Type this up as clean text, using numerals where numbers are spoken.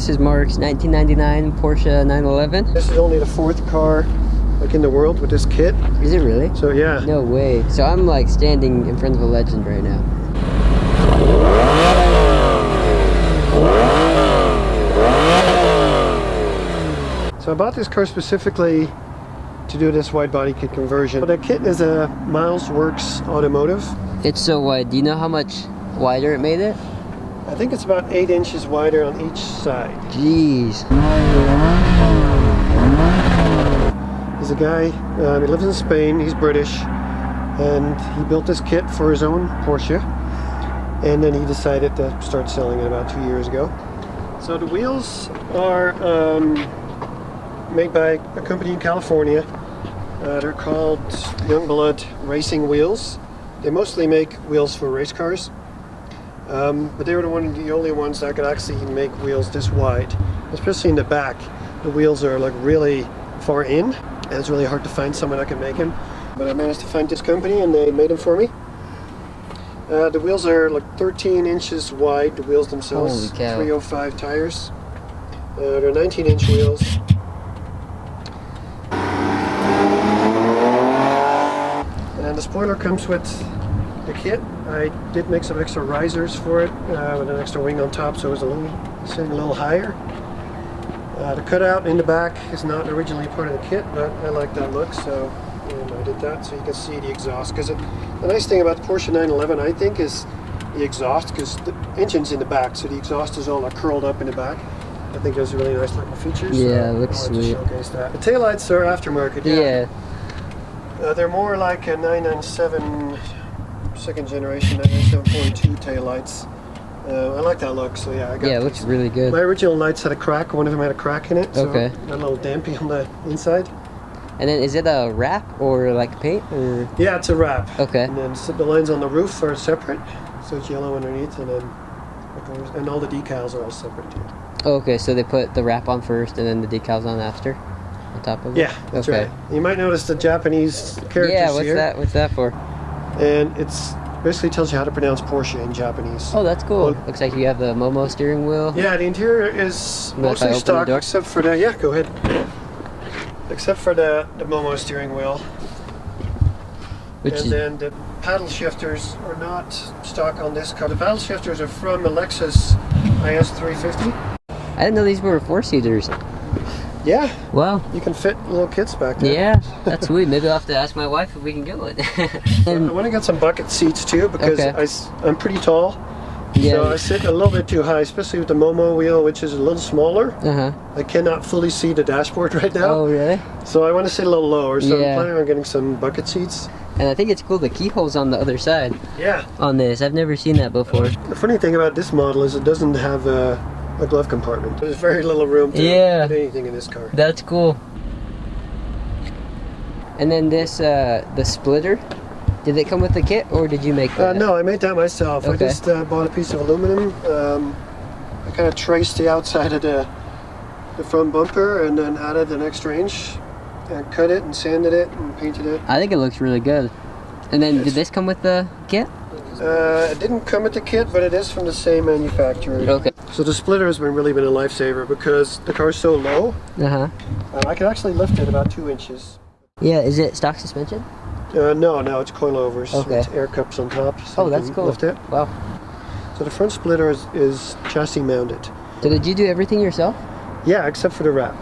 This is Mark's 1999 Porsche 911. This is only the 4th car like in the world with this kit. Is it really? So yeah. No way. So I'm like standing in front of a legend right now. So I bought this car specifically to do this wide body kit conversion. The kit is a Miles Works Automotive. It's so wide. Do you know how much wider it made it? I think it's about 8 inches wider on each side. Jeez. There's a guy, he lives in Spain, he's British, and he built this kit for his own Porsche, and then he decided to start selling it about 2 years ago. So the wheels are made by a company in California. They're called Youngblood Racing Wheels. They mostly make wheels for race cars, but they were the only ones that could actually make wheels this wide, especially in the back. The wheels are like really far in, and it's really hard to find someone that can make them. But I managed to find this company, and they made them for me. The wheels are like 13 inches wide, the wheels themselves. Holy cow. 305 tires. They're 19-inch wheels. And the spoiler comes with the kit. I did make some extra risers for it with an extra wing on top, so it was sitting a little higher. The cutout in the back is not originally part of the kit, but I like that look, so I did that so you can see the exhaust. Because the nice thing about the Porsche 911, I think, is the exhaust, because the engine's in the back, so the exhaust is all like curled up in the back. I think those are really nice looking features. Yeah, so it looks sweet. Showcase that. The taillights are aftermarket. Yeah. They're more like a 997 second generation 997.2 taillights. I like that look, so yeah, I got Yeah, it looks really good. My original lights had a crack. One of them had a crack in it, so Okay. got a little dampy on the inside. And then is it a wrap or like paint? Or? Yeah, it's a wrap. Okay. And then the lines on the roof are separate, so it's yellow underneath, and then and all the decals are all separate too. Oh, okay, so they put the wrap on first and then the decals on after, on top of it? Yeah, that's okay. right. You might notice the Japanese characters Yeah, what's here. that? What's that for? And it's basically tells you how to pronounce Porsche in Japanese. Oh, that's cool. Well, Looks like you have the Momo steering wheel. yeah, the interior is Mind if I mostly open the stock, door? except for the, yeah, go ahead. Except for the Momo steering wheel. Which And is, then the paddle shifters are not stock on this car. The paddle shifters are from the Lexus IS350. I didn't know these were 4-seaters. Yeah, Wow. you can fit little kits back there. Yeah, that's sweet. Maybe I'll have to ask my wife if we can get one. I And, want to get some bucket seats too, because Okay. I'm pretty tall. yeah. So I sit a little bit too high, especially with the Momo wheel, which is a little smaller. Uh-huh. I cannot fully see the dashboard right now. Oh, really? So I want to sit a little lower, so Yeah. I'm planning on getting some bucket seats. And I think it's cool, the keyhole's on the other side Yeah. on this. I've never seen that before. The funny thing about this model is it doesn't have a glove compartment. There's very little room to Yeah. put anything in this car. That's cool. And then this, the splitter, did it come with the kit or did you make that? No, I made that myself. Okay. I just bought a piece of aluminum. I kind of traced the outside of the front bumper and then added an extra inch and cut it and sanded it and painted it. I think it looks really good. And then Yes. did this come with the kit? It didn't come with the kit, but it is from the same manufacturer. Okay. So the splitter has really been a lifesaver because the car's so low. Uh-huh. I can actually lift it about 2 inches. Yeah, is it stock suspension? No, it's coilovers. Okay. It's air cups on top. So Oh, you that's can cool. Lift it. Wow. So the front splitter is chassis mounted. So did you do everything yourself? Yeah, except for the wrap.